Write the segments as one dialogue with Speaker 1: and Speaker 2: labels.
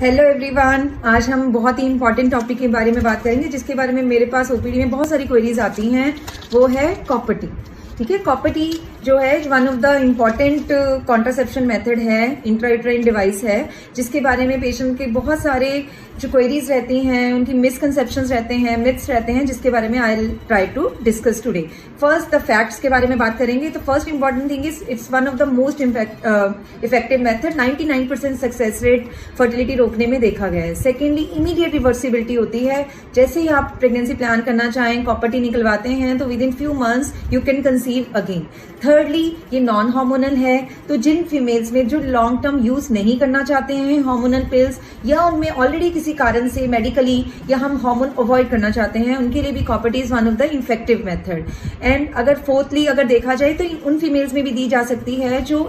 Speaker 1: Hello everyone, आज हम बहुत ही इंपॉर्टेंट टॉपिक के बारे में बात करेंगे जिसके बारे में मेरे पास ओपीडी में बहुत सारी क्वेरीज आती हैं। वो है कॉपर टी। ठीक है, कॉपर टी जो है one of the important contraception method है, इंट्रायूटेराइन डिवाइस है, जिसके बारे में पेशेंट के बहुत सारे जो क्वेरीज रहती हैं, उनकी मिसकंसेप्शंस रहते हैं, मिथ्स रहते हैं, जिसके बारे में I will try to discuss today. First the facts के बारे में बात करेंगे। तो first important thing is it's one of the most effective method. 99% success rate fertility रोकने में देखा गया है। सेकेंडली, इमीडिएट रिवर्सिबिलिटी होती है। जैसे ही आप प्रेगनेंसी प्लान करना चाहें, कॉपर टी निकलवाते हैं तो with in few months you can conceive again. Thirdly, ये नॉन हार्मोनल है, तो जिन फीमेल्स में जो लॉन्ग टर्म यूज नहीं करना चाहते हैं हार्मोनल पिल्स, या उनमें ऑलरेडी किसी कारण से मेडिकली या हम हार्मोन अवॉइड करना चाहते हैं, उनके लिए भी copper T is one of the effective method. And अगर फोर्थली अगर देखा जाए तो उन फीमेल्स में भी दी जा सकती है जो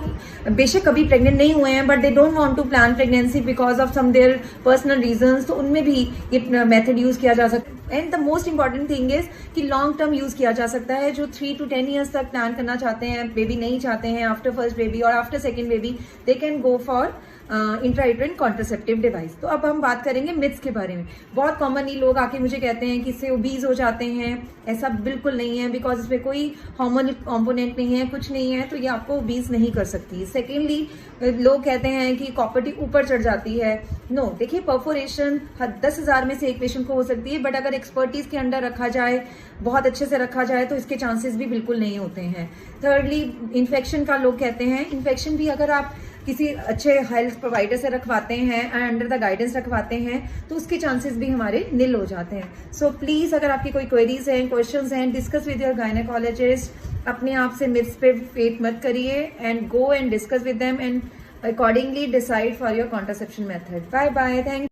Speaker 1: बेशक कभी प्रेग्नेंट नहीं हुए हैं but they don't want to plan pregnancy because of some their personal reasons, तो उनमें भी ये मेथड यूज किया जा सकता है। And the most important thing is कि लॉन्ग टर्म यूज किया जा सकता है। जो 3 to 10 ईयर्स तक प्लान करना चाहते हैं, बेबी नहीं चाहते हैं आफ्टर फर्स्ट बेबी और after second baby, they can go for intrauterine contraceptive device. तो अब हम बात करेंगे मिथ्स के बारे में। बहुत कॉमनली लोग आके मुझे कहते हैं कि इससे ओबीज हो जाते हैं। ऐसा बिल्कुल नहीं है, बिकॉज इसमें कोई हार्मोनल कंपोनेंट नहीं है, कुछ नहीं है, तो ये आपको ओबीज नहीं कर सकती। सेकेंडली, लोग कहते हैं कि कॉपर टी ऊपर चढ़ जाती है। नो, देखिए, परफोरेशन 10,000 में से एक पेशेंट को हो सकती है, बट अगर एक्सपर्टीज के अंडर रखा जाए, बहुत अच्छे से रखा जाए, तो इसके चांसेस भी बिल्कुल नहीं होते हैं। थर्डली, इन्फेक्शन का लोग कहते हैं। इन्फेक्शन भी अगर आप किसी अच्छे हेल्थ प्रोवाइडर से रखवाते हैं एंड अंडर द गाइडेंस रखवाते हैं, तो उसके चांसेस भी हमारे निल हो जाते हैं। सो प्लीज, अगर आपकी कोई क्वेरीज हैं, क्वेश्चंस हैं, डिस्कस विद योर गायनेकोलॉजिस्ट। अपने आप से मिथ्स पे फेथ मत करिए and go and discuss with them and accordingly decide for your contraception method. Bye bye. Thank you.